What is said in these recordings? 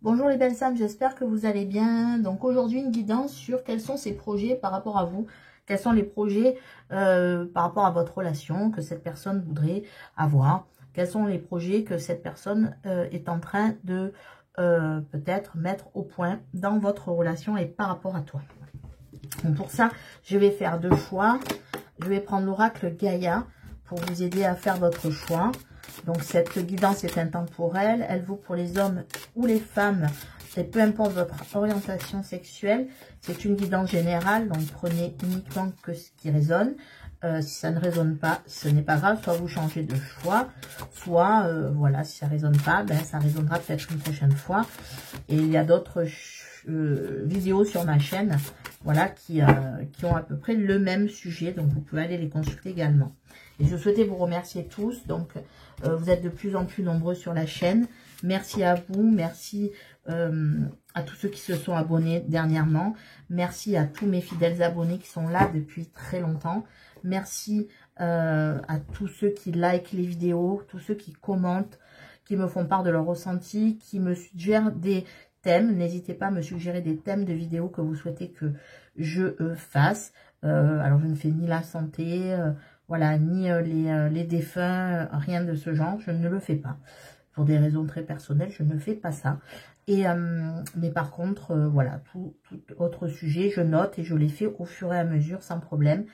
Bonjour les belles âmes, j'espère que vous allez bien. Donc aujourd'hui une guidance sur quels sont ces projets par rapport à vous. Quels sont les projets par rapport à votre relation que cette personne voudrait avoir. Quels sont les projets que cette personne est en train de peut-être mettre au point dans votre relation et par rapport à toi. Donc pour ça, je vais faire deux choix. Je vais prendre l'oracle Gaïa pour vous aider à faire votre choix. Donc cette guidance est intemporelle, elle vaut pour les hommes ou les femmes, et peu importe votre orientation sexuelle. C'est une guidance générale, donc prenez uniquement que ce qui résonne. Si ça ne résonne pas, ce n'est pas grave, soit vous changez de choix, soit voilà, si ça ne résonne pas, ben ça résonnera peut-être une prochaine fois. Et il y a d'autres vidéos sur ma chaîne, voilà, qui ont à peu près le même sujet, donc vous pouvez aller les consulter également. Et je souhaitais vous remercier tous, donc vous êtes de plus en plus nombreux sur la chaîne. Merci à vous, merci à tous ceux qui se sont abonnés dernièrement. Merci à tous mes fidèles abonnés qui sont là depuis très longtemps. Merci à tous ceux qui likent les vidéos, tous ceux qui commentent, qui me font part de leur ressenti, qui me suggèrent des thèmes. N'hésitez pas à me suggérer des thèmes de vidéos que vous souhaitez que je fasse. Alors je ne fais ni la santé, voilà, ni les défunts, rien de ce genre, je ne le fais pas. Pour des raisons très personnelles, je ne fais pas ça. Et mais par contre, voilà, tout autre sujet, je note et je les fais au fur et à mesure, sans problème.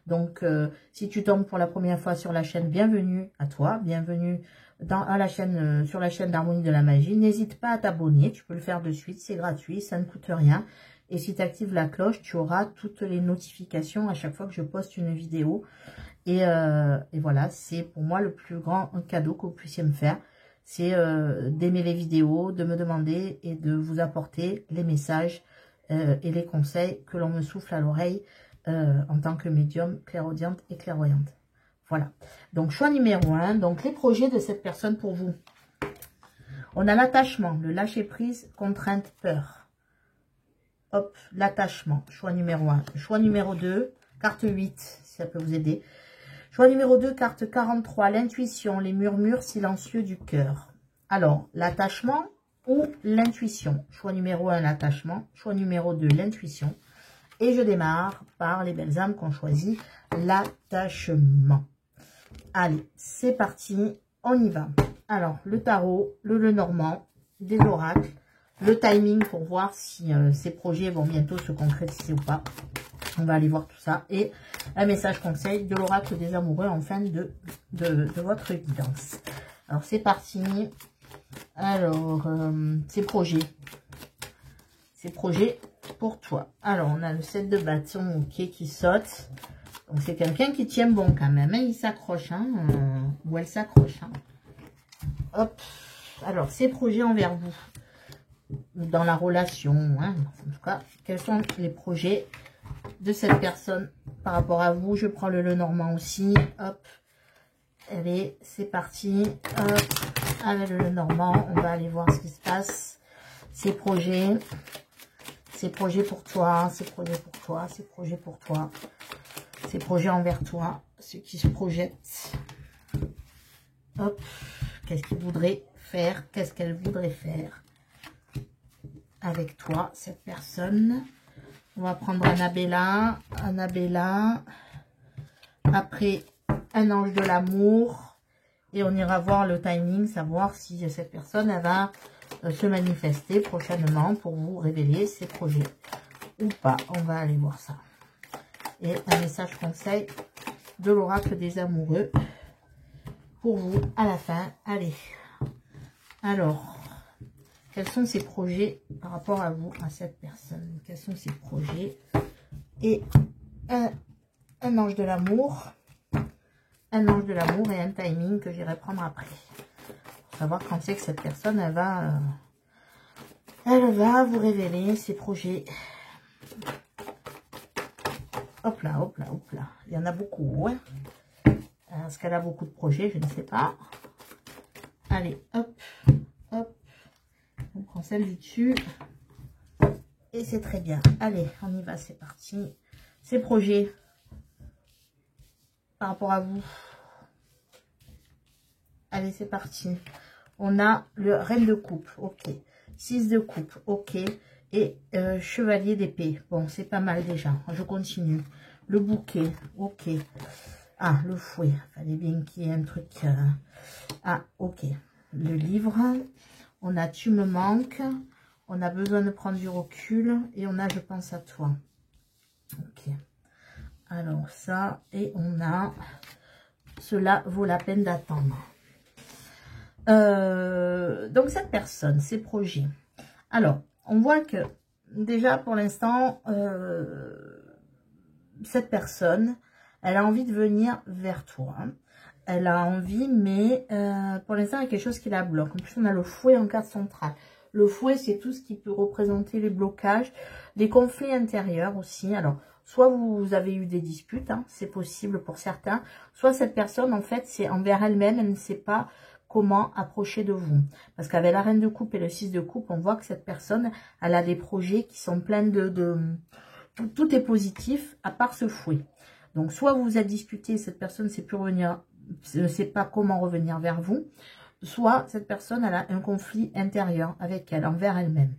Donc, si tu tombes pour la première fois sur la chaîne, bienvenue à toi, bienvenue à la chaîne, sur la chaîne d'Harmonie de la Magie. N'hésite pas à t'abonner, tu peux le faire de suite, c'est gratuit, ça ne coûte rien. Et si tu actives la cloche, tu auras toutes les notifications à chaque fois que je poste une vidéo. Et voilà, c'est pour moi le plus grand cadeau que vous puissiez me faire. C'est d'aimer les vidéos, de me demander et de vous apporter les messages et les conseils que l'on me souffle à l'oreille en tant que médium, clairaudiente et clairvoyante. Voilà. Donc, choix numéro 1. Donc, les projets de cette personne pour vous. On a l'attachement, le lâcher-prise, contrainte, peur. Hop, l'attachement. Choix numéro 1. Choix numéro 2, carte 8, si ça peut vous aider. Choix numéro 2, carte 43, l'intuition, les murmures silencieux du cœur. Alors, l'attachement ou l'intuition. Choix numéro 1, l'attachement. Choix numéro 2, l'intuition. Et je démarre par les belles âmes qui ont choisi l'attachement. Allez, c'est parti, on y va. Alors, le tarot, le Lenormand, des oracles, le timing pour voir si ces projets vont bientôt se concrétiser ou pas. On va aller voir tout ça. Et un message conseil de l'oracle des amoureux en fin de votre guidance. Alors, c'est parti. Alors, ces projets. Ces projets pour toi. Alors, on a le 7 de bâton, ok, qui saute. Donc, c'est quelqu'un qui tient bon quand même. Hein, il s'accroche, hein, ou elle s'accroche. Hein. Hop. Alors, ces projets envers vous. Dans la relation. Hein, en tout cas, quels sont les projets de cette personne par rapport à vous? Je prends le Lenormand aussi. Hop. Allez, c'est parti. Hop. Avec le Lenormand, on va aller voir ce qui se passe. Ces projets pour toi, ces projets pour toi, ces projets pour toi, ces projets envers toi, ceux qui se projettent. Hop. Qu'est-ce qu'ils voudraient faire? Qu'est-ce qu'elle voudrait faire avec toi, cette personne? On va prendre Annabella, après un ange de l'amour, et on ira voir le timing, savoir si cette personne elle va se manifester prochainement pour vous révéler ses projets ou pas. On va aller voir ça. Et un message conseil de l'oracle des amoureux pour vous à la fin. Allez. Alors, quels sont ces projets par rapport à vous, à cette personne? Quels sont ces projets? Et un ange de l'amour. Un ange de l'amour et un timing que j'irai prendre après. Pour savoir quand c'est que cette personne, elle va vous révéler ses projets. Hop là, hop là, hop là. Il y en a beaucoup, hein. Est-ce qu'elle a beaucoup de projets? Je ne sais pas. Allez, hop, hop. On prend celle du dessus. Et c'est très bien. Allez, on y va, c'est parti. Ces projets par rapport à vous. Allez, c'est parti. On a le reine de coupe. Ok. 6 de coupe, ok. Et chevalier d'épée. Bon, c'est pas mal déjà. Je continue. Le bouquet, ok. Ah, le fouet. Fallait bien qu'il y ait un truc. Ah, ok. Le livre. On a tu me manques. On a besoin de prendre du recul. Et on a je pense à toi. Ok. Alors ça. Et on a cela vaut la peine d'attendre. Donc cette personne, ses projets. Alors, on voit que déjà pour l'instant, cette personne, elle a envie de venir vers toi. Elle a envie, mais pour l'instant, il y a quelque chose qui la bloque. En plus, on a le fouet en carte centrale. Le fouet, c'est tout ce qui peut représenter les blocages, les conflits intérieurs aussi. Alors, soit vous avez eu des disputes, hein, c'est possible pour certains. Soit cette personne, en fait, c'est envers elle-même, elle ne sait pas comment approcher de vous. Parce qu'avec la reine de coupe et le 6 de coupe, on voit que cette personne, elle a des projets qui sont pleins de tout est positif, à part ce fouet. Donc, soit vous vous êtes disputé, cette personne ne sait pas comment revenir vers vous. Soit cette personne, elle a un conflit intérieur avec elle, envers elle-même.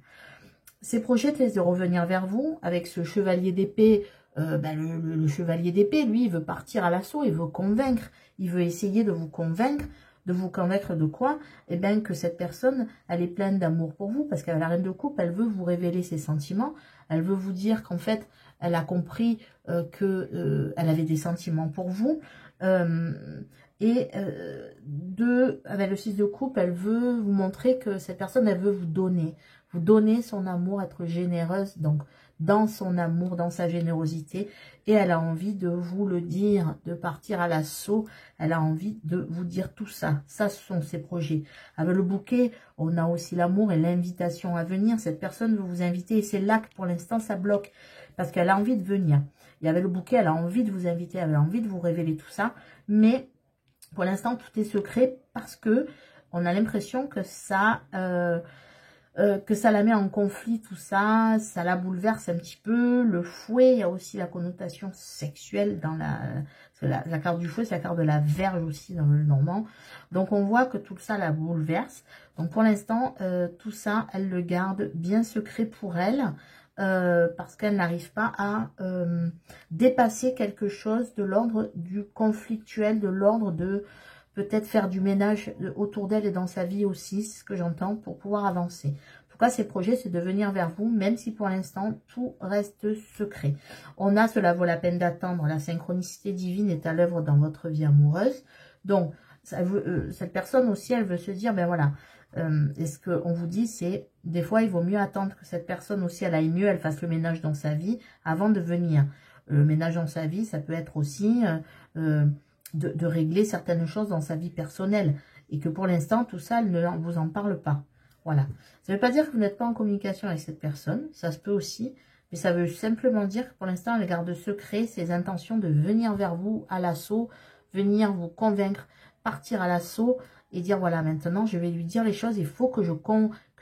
Ces projets de revenir vers vous, avec ce chevalier d'épée, le chevalier d'épée, lui, il veut partir à l'assaut, il veut convaincre, il veut essayer de vous convaincre de quoi? Eh bien, que cette personne, elle est pleine d'amour pour vous, parce qu'avec la reine de coupe, elle veut vous révéler ses sentiments, elle veut vous dire qu'en fait, elle a compris qu'elle avait des sentiments pour vous, avec le 6 de coupe, elle veut vous montrer que cette personne, elle veut vous donner son amour, être généreuse, donc dans son amour, dans sa générosité, et elle a envie de vous le dire, de partir à l'assaut, elle a envie de vous dire tout ça. Ça, ce sont ses projets. Avec le bouquet, on a aussi l'amour et l'invitation à venir. Cette personne veut vous inviter, et c'est là que pour l'instant, ça bloque, parce qu'elle a envie de venir. Et avec le bouquet, elle a envie de vous inviter, elle a envie de vous révéler tout ça, mais pour l'instant, tout est secret, parce que on a l'impression que ça la met en conflit, tout ça, ça la bouleverse un petit peu. Le fouet, il y a aussi la connotation sexuelle dans la carte du fouet, c'est la carte de la Vierge aussi dans le normand. Donc on voit que tout ça la bouleverse. Donc pour l'instant, tout ça, elle le garde bien secret pour elle, parce qu'elle n'arrive pas à dépasser quelque chose de l'ordre du conflictuel, de l'ordre de peut-être faire du ménage autour d'elle et dans sa vie aussi, c'est ce que j'entends, pour pouvoir avancer. En tout cas, ses projets, c'est de venir vers vous, même si pour l'instant, tout reste secret. On a, cela vaut la peine d'attendre, la synchronicité divine est à l'œuvre dans votre vie amoureuse. Donc, cette personne aussi, elle veut se dire, ben voilà, et ce qu'on vous dit, c'est, des fois, il vaut mieux attendre que cette personne aussi, elle aille mieux, elle fasse le ménage dans sa vie, avant de venir. Le ménage dans sa vie, ça peut être aussi de régler certaines choses dans sa vie personnelle. Et que pour l'instant, tout ça, elle ne vous en parle pas. Voilà. Ça ne veut pas dire que vous n'êtes pas en communication avec cette personne. Ça se peut aussi. Mais ça veut simplement dire que pour l'instant, elle garde secret ses intentions de venir vers vous à l'assaut, venir vous convaincre, partir à l'assaut et dire, voilà, maintenant, je vais lui dire les choses. Il faut que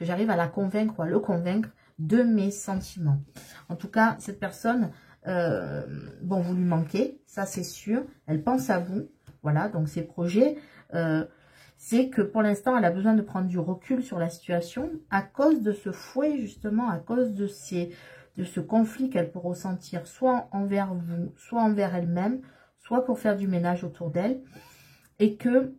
j'arrive à la convaincre ou à le convaincre de mes sentiments. En tout cas, cette personne... bon, vous lui manquez, ça c'est sûr. Elle pense à vous, voilà. Donc ses projets, c'est que pour l'instant, elle a besoin de prendre du recul sur la situation à cause de ce fouet, justement, à cause de ce conflit qu'elle peut ressentir, soit envers vous, soit envers elle-même, soit pour faire du ménage autour d'elle. Et que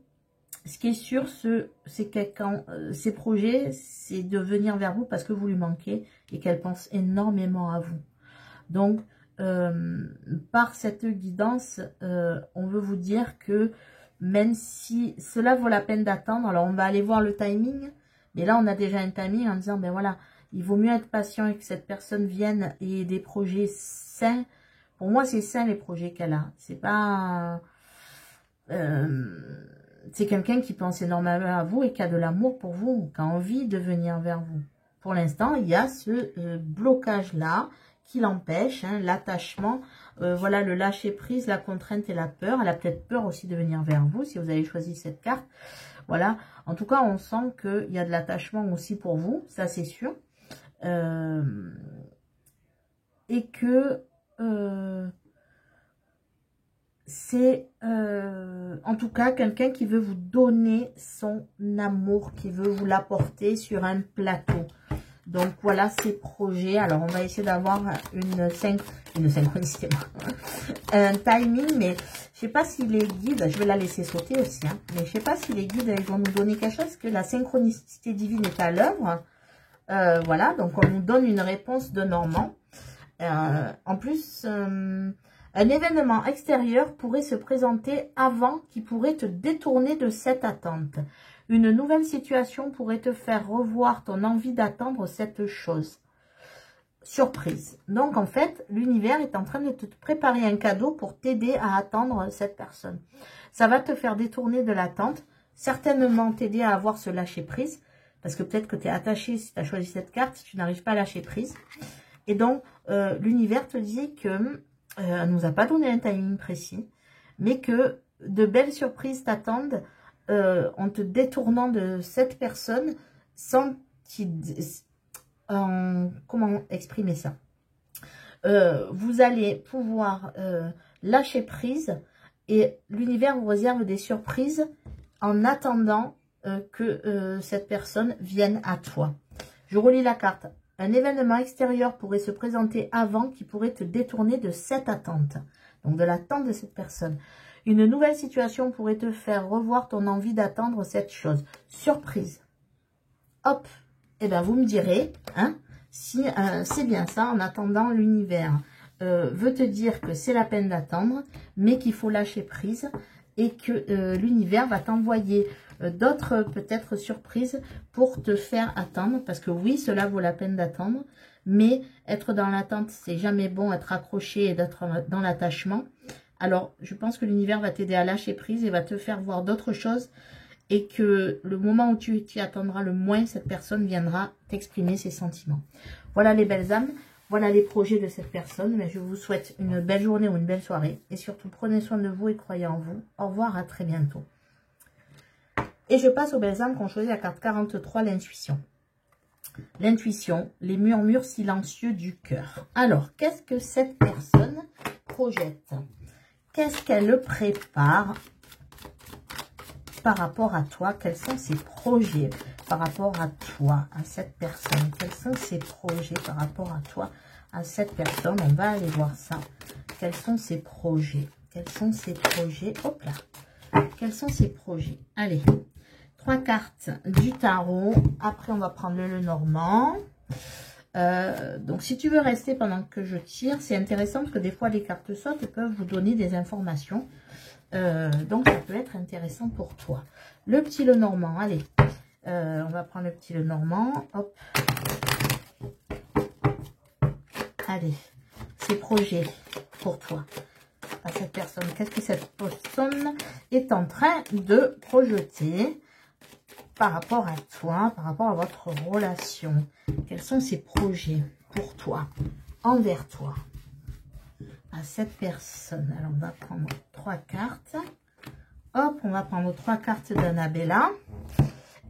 ce qui est sûr, c'est que ses projets, c'est de venir vers vous parce que vous lui manquez et qu'elle pense énormément à vous. Donc, par cette guidance, on veut vous dire que même si cela vaut la peine d'attendre, alors on va aller voir le timing, mais là on a déjà un timing en disant, ben voilà, il vaut mieux être patient et que cette personne vienne et des projets sains. Pour moi, c'est sain les projets qu'elle a. C'est pas... c'est quelqu'un qui pense énormément à vous et qui a de l'amour pour vous, qui a envie de venir vers vous. Pour l'instant, il y a ce blocage-là qui l'empêche, hein, l'attachement, voilà, le lâcher-prise, la contrainte et la peur. Elle a peut-être peur aussi de venir vers vous, si vous avez choisi cette carte. Voilà, en tout cas, on sent qu'il y a de l'attachement aussi pour vous, ça c'est sûr. Et que c'est en tout cas quelqu'un qui veut vous donner son amour, qui veut vous l'apporter sur un plateau. Donc voilà ses projets. Alors on va essayer d'avoir une synchronicité, un timing, mais je sais pas si les guides, je vais la laisser sauter aussi, hein, mais je sais pas si les guides ils vont nous donner quelque chose, que la synchronicité divine est à l'œuvre. Voilà, donc on nous donne une réponse de Normand. En plus, un événement extérieur pourrait se présenter avant qui pourrait te détourner de cette attente. Une nouvelle situation pourrait te faire revoir ton envie d'attendre cette chose. Surprise. Donc, en fait, l'univers est en train de te préparer un cadeau pour t'aider à attendre cette personne. Ça va te faire détourner de l'attente, certainement t'aider à avoir ce lâcher-prise, parce que peut-être que tu es attaché, si tu as choisi cette carte, tu n'arrives pas à lâcher prise. Et donc, l'univers te dit que elle nous a pas donné un timing précis, mais que de belles surprises t'attendent en te détournant de cette personne sans comment exprimer ça, vous allez pouvoir lâcher prise et l'univers vous réserve des surprises en attendant que cette personne vienne à toi. Je relis la carte. Un événement extérieur pourrait se présenter avant qui pourrait te détourner de cette attente, donc de l'attente de cette personne. Une nouvelle situation pourrait te faire revoir ton envie d'attendre cette chose. Surprise. Hop. Eh bien, vous me direz, hein, si c'est bien ça, en attendant, l'univers veut te dire que c'est la peine d'attendre, mais qu'il faut lâcher prise et que l'univers va t'envoyer d'autres peut-être surprises pour te faire attendre. Parce que oui, cela vaut la peine d'attendre, mais être dans l'attente, c'est jamais bon, être accroché et d'être dans l'attachement. Alors, je pense que l'univers va t'aider à lâcher prise et va te faire voir d'autres choses et que le moment où tu t'y attendras le moins, cette personne viendra t'exprimer ses sentiments. Voilà les belles âmes, voilà les projets de cette personne. Mais je vous souhaite une belle journée ou une belle soirée et surtout prenez soin de vous et croyez en vous. Au revoir, à très bientôt. Et je passe aux belles âmes qui ont choisi la carte 43, l'intuition. L'intuition, les murmures silencieux du cœur. Alors, qu'est-ce que cette personne projette? Qu'est-ce qu'elle prépare par rapport à toi? Quels sont ses projets par rapport à toi, à cette personne? Quels sont ses projets par rapport à toi, à cette personne? On va aller voir ça. Quels sont ses projets? Quels sont ses projets? Hop là. Quels sont ses projets? Allez. 3 cartes du tarot. Après, on va prendre le Lenormand. Donc, si tu veux rester pendant que je tire, c'est intéressant parce que des fois, les cartes sautent et peuvent vous donner des informations. Donc, ça peut être intéressant pour toi. Le petit Lenormand, allez. On va prendre le petit Lenormand. Hop. Allez. Ces projets pour toi. À cette personne. Qu'est-ce que cette personne est en train de projeter par rapport à toi, par rapport à votre relation? Quels sont ses projets pour toi, envers toi, à cette personne? Alors, on va prendre 3 cartes. Hop, on va prendre 3 cartes d'Annabella.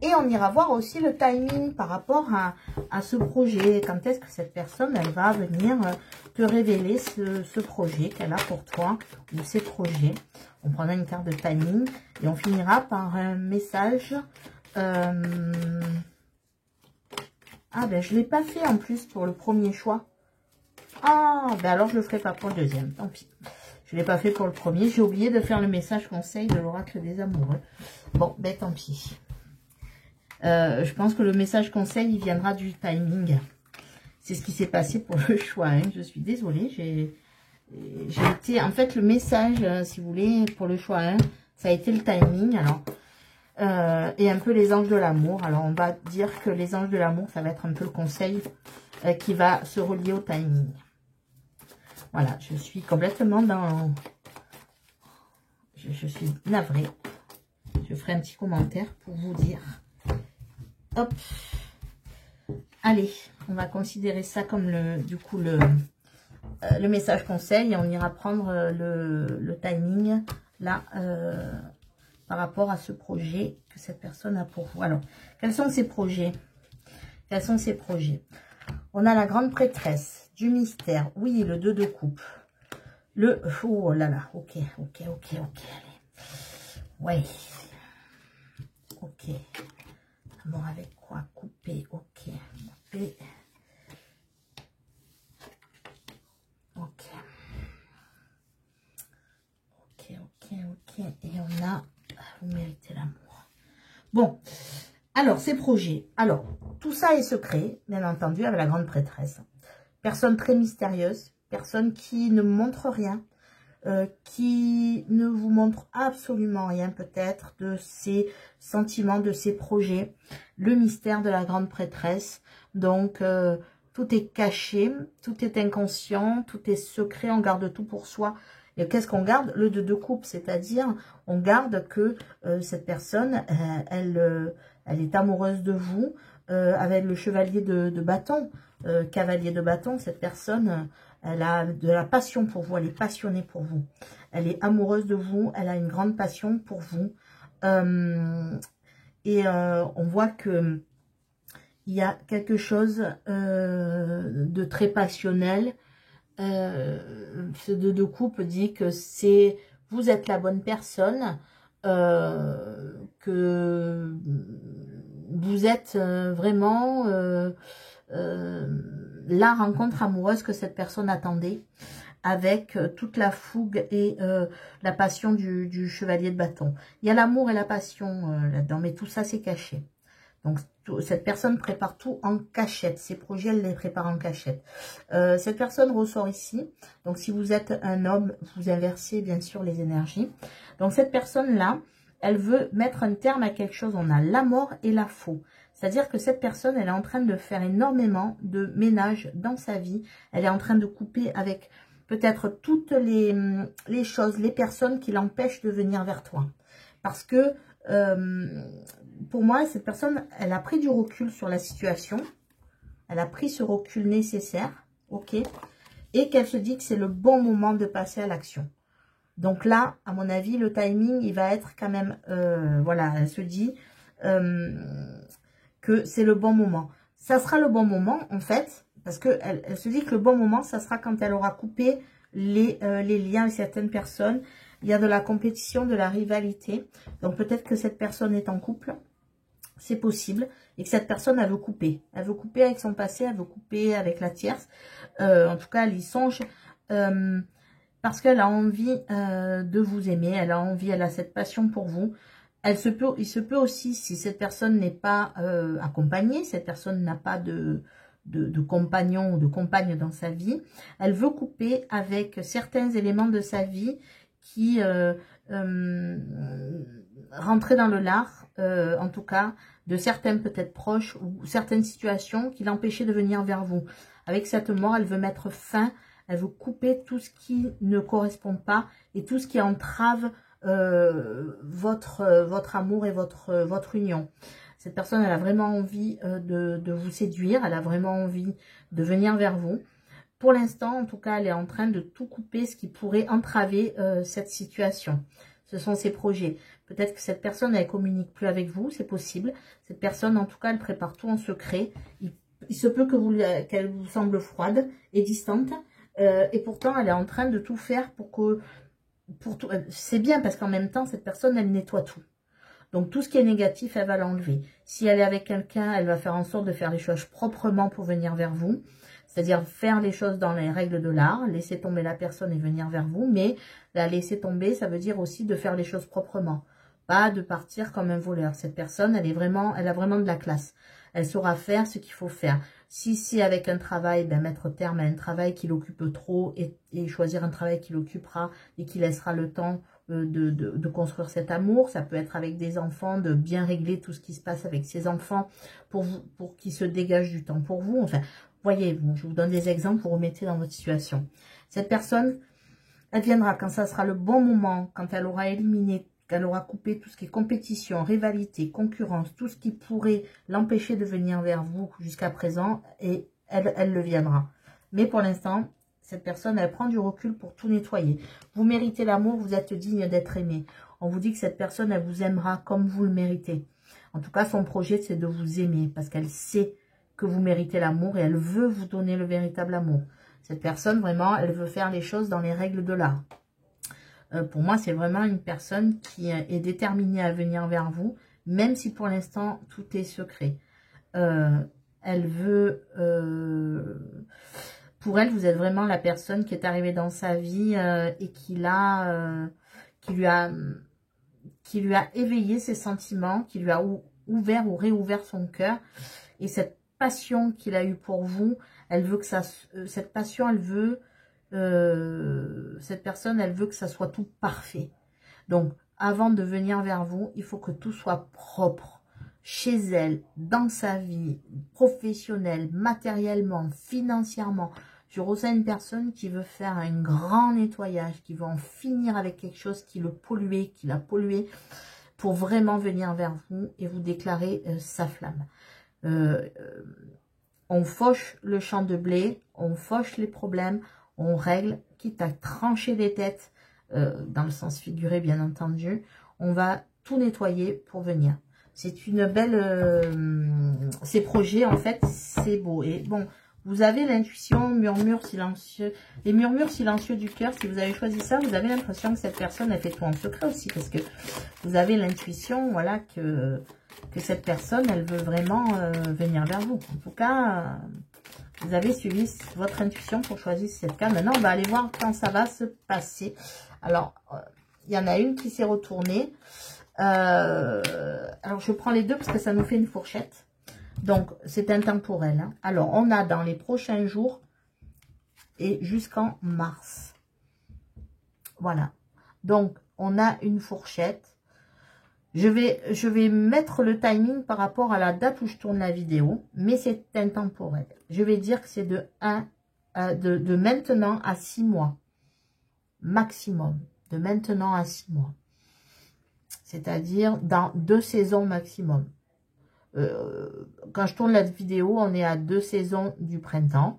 Et on ira voir aussi le timing par rapport à ce projet. Quand est-ce que cette personne, elle va venir te révéler ce projet qu'elle a pour toi, ou ses projets. On prendra une carte de timing et on finira par un message. Ah ben je ne l'ai pas fait en plus pour le premier choix. Ah ben alors je ne le ferai pas pour le deuxième, tant pis. Je ne l'ai pas fait pour le premier, j'ai oublié de faire le message conseil de l'oracle des amoureux. Bon ben tant pis. Je pense que le message conseil il viendra du timing. C'est ce qui s'est passé pour le choix, hein. Je suis désolée, j'ai été... En fait le message, si vous voulez, pour le choix 1, ça a été le timing. Alors... et un peu les anges de l'amour. Alors, on va dire que les anges de l'amour, ça va être un peu le conseil qui va se relier au timing. Voilà, je suis complètement dans... Je suis navrée. Je ferai un petit commentaire pour vous dire. Hop. Allez, on va considérer ça comme le message conseil. Et on ira prendre le timing là... par rapport à ce projet que cette personne a pour vous. Alors, quels sont ces projets? Quels sont ces projets? On a la grande prêtresse, du mystère. Oui, le 2 de coupe. Oh là là, ok, allez. Ouais. Ok. Bon, avec quoi? Couper, ok. Couper. Ok. Et on a... Vous méritez l'amour. Bon. Alors, ces projets. Alors, tout ça est secret, bien entendu, avec la grande prêtresse. Personne très mystérieuse. Personne qui ne montre rien. Qui ne vous montre absolument rien, peut-être, de ses sentiments, de ses projets. Le mystère de la grande prêtresse. Donc, tout est caché, tout est inconscient, tout est secret, on garde tout pour soi. Et qu'est-ce qu'on garde? Le deux de coupe, c'est-à-dire, on garde que cette personne, elle est amoureuse de vous, avec le chevalier de bâton, cavalier de bâton, cette personne, elle a de la passion pour vous, elle est passionnée pour vous. Elle est amoureuse de vous, elle a une grande passion pour vous. On voit que il y a quelque chose de très passionnel. Ce deux de coupe dit que vous êtes la bonne personne, que vous êtes vraiment la rencontre amoureuse que cette personne attendait, avec toute la fougue et la passion du chevalier de bâton. Il y a l'amour et la passion là-dedans, mais tout ça c'est caché. Donc, cette personne prépare tout en cachette. Ses projets, elle les prépare en cachette. Cette personne ressort ici. Donc, si vous êtes un homme, vous inversez bien sûr les énergies. Donc, cette personne-là, elle veut mettre un terme à quelque chose. On a la mort et la faux. C'est-à-dire que cette personne, elle est en train de faire énormément de ménage dans sa vie. Elle est en train de couper avec peut-être toutes les choses, les personnes qui l'empêchent de venir vers toi. Parce que... pour moi, cette personne, elle a pris du recul sur la situation. Elle a pris ce recul nécessaire, ok, et qu'elle se dit que c'est le bon moment de passer à l'action. Donc là, à mon avis, le timing, il va être quand même, voilà, elle se dit que c'est le bon moment. Ça sera le bon moment, en fait, parce que elle se dit que le bon moment, ça sera quand elle aura coupé les liens avec certaines personnes. Il y a de la compétition, de la rivalité. Donc, peut-être que cette personne est en couple. C'est possible. Et que cette personne, elle veut couper. Elle veut couper avec son passé. Elle veut couper avec la tierce. En tout cas, elle y songe. Parce qu'elle a envie de vous aimer. Elle a envie, elle a cette passion pour vous. Il se peut aussi, si cette personne n'est pas accompagnée, cette personne n'a pas de compagnon ou de compagne dans sa vie, elle veut couper avec certains éléments de sa vie qui rentraient dans le lard, en tout cas, de certains peut-être proches ou certaines situations qui l'empêchaient de venir vers vous. Avec cette mort, elle veut mettre fin, elle veut couper tout ce qui ne correspond pas et tout ce qui entrave votre amour et votre union. Cette personne, elle a vraiment envie de vous séduire, elle a vraiment envie de venir vers vous. Pour l'instant, en tout cas, elle est en train de tout couper ce qui pourrait entraver cette situation. Ce sont ses projets. Peut-être que cette personne, elle ne communique plus avec vous, c'est possible. Cette personne, en tout cas, elle prépare tout en secret. Il se peut qu'elle vous semble froide et distante. Et pourtant, elle est en train de tout faire pour que... C'est bien parce qu'en même temps, cette personne, elle nettoie tout. Donc, tout ce qui est négatif, elle va l'enlever. Si elle est avec quelqu'un, elle va faire en sorte de faire les choses proprement pour venir vers vous. C'est-à-dire faire les choses dans les règles de l'art, laisser tomber la personne et venir vers vous. Mais la laisser tomber, ça veut dire aussi de faire les choses proprement. Pas de partir comme un voleur. Cette personne, elle a vraiment de la classe. Elle saura faire ce qu'il faut faire. Si avec un travail, ben, mettre terme à un travail qui l'occupe trop et choisir un travail qui l'occupera et qui laissera le temps de construire cet amour. Ça peut être avec des enfants, de bien régler tout ce qui se passe avec ses enfants pour qu'ils se dégagent du temps pour vous. Enfin, voyez, bon, je vous donne des exemples, vous remettez dans votre situation. Cette personne, elle viendra quand ça sera le bon moment, quand elle aura éliminé, qu'elle aura coupé tout ce qui est compétition, rivalité, concurrence, tout ce qui pourrait l'empêcher de venir vers vous jusqu'à présent, et elle le viendra. Mais pour l'instant, cette personne, elle prend du recul pour tout nettoyer. Vous méritez l'amour, vous êtes digne d'être aimé. On vous dit que cette personne, elle vous aimera comme vous le méritez. En tout cas, son projet, c'est de vous aimer, parce qu'elle sait que vous méritez l'amour et elle veut vous donner le véritable amour. Cette personne, vraiment, elle veut faire les choses dans les règles de l'art. Pour moi, c'est vraiment une personne qui est déterminée à venir vers vous, même si pour l'instant, tout est secret. Elle veut... pour elle, vous êtes vraiment la personne qui est arrivée dans sa vie et qui lui a éveillé ses sentiments, qui lui a ouvert ou réouvert son cœur. Et cette passion qu'il a eue pour vous, elle veut que ça... cette passion, elle veut... cette personne, elle veut que ça soit tout parfait. Donc, avant de venir vers vous, il faut que tout soit propre. Chez elle, dans sa vie, professionnelle, matériellement, financièrement. Je ressens une personne qui veut faire un grand nettoyage, qui veut en finir avec quelque chose qui le polluait, qui l'a pollué, pour vraiment venir vers vous et vous déclarer sa flamme. On fauche le champ de blé, on fauche les problèmes, on règle, quitte à trancher les têtes, dans le sens figuré bien entendu, on va tout nettoyer pour venir. C'est une belle... ces projets, en fait, c'est beau. Et bon, vous avez l'intuition, murmure silencieux. Les murmures silencieux du cœur, si vous avez choisi ça, vous avez l'impression que cette personne, elle fait tout en secret aussi. Parce que vous avez l'intuition, voilà, que cette personne, elle veut vraiment venir vers vous. En tout cas, vous avez suivi votre intuition pour choisir cette carte. Maintenant, on va aller voir quand ça va se passer. Alors, il y en a une qui s'est retournée. Alors, je prends les deux parce que ça nous fait une fourchette. Donc, c'est intemporel. Hein. Alors, on a dans les prochains jours et jusqu'en mars. Voilà. Donc, on a une fourchette. Je vais mettre le timing par rapport à la date où je tourne la vidéo, mais c'est intemporel. Je vais dire que c'est de maintenant à 6 mois. Maximum. De maintenant à 6 mois. C'est-à-dire dans 2 saisons maximum. Quand je tourne la vidéo, on est à 2 saisons du printemps.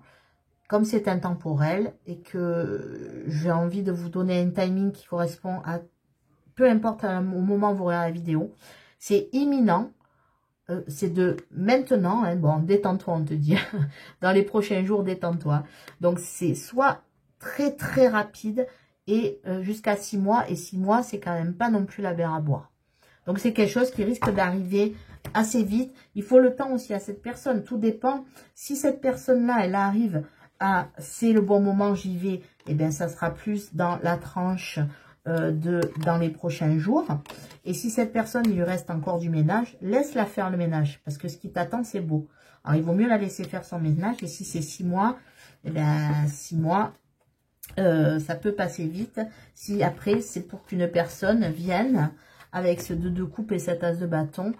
Comme c'est intemporel et que j'ai envie de vous donner un timing qui correspond à... Peu importe au moment où vous regardez la vidéo, c'est imminent. C'est de maintenant. Hein, bon, détends-toi, on te dit. Dans les prochains jours, détends-toi. Donc, c'est soit très très rapide et jusqu'à 6 mois. Et 6 mois, c'est quand même pas non plus la mer à boire. Donc, c'est quelque chose qui risque d'arriver assez vite. Il faut le temps aussi à cette personne. Tout dépend. Si cette personne-là, elle arrive à « c'est le bon moment, j'y vais », eh bien, ça sera plus dans la tranche dans les prochains jours. Et si cette personne, il lui reste encore du ménage, laisse-la faire le ménage. Parce que ce qui t'attend, c'est beau. Alors, il vaut mieux la laisser faire son ménage. Et si c'est 6 mois, eh bien, 6 mois, ça peut passer vite. Si après, c'est pour qu'une personne vienne avec ce 2 de coupe et cet as de bâton,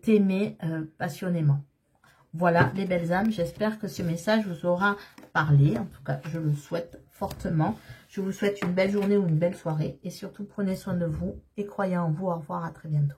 t'aimer passionnément. Voilà les belles âmes, j'espère que ce message vous aura parlé. En tout cas, je le souhaite fortement. Je vous souhaite une belle journée ou une belle soirée. Et surtout, prenez soin de vous et croyez en vous. Au revoir, à très bientôt.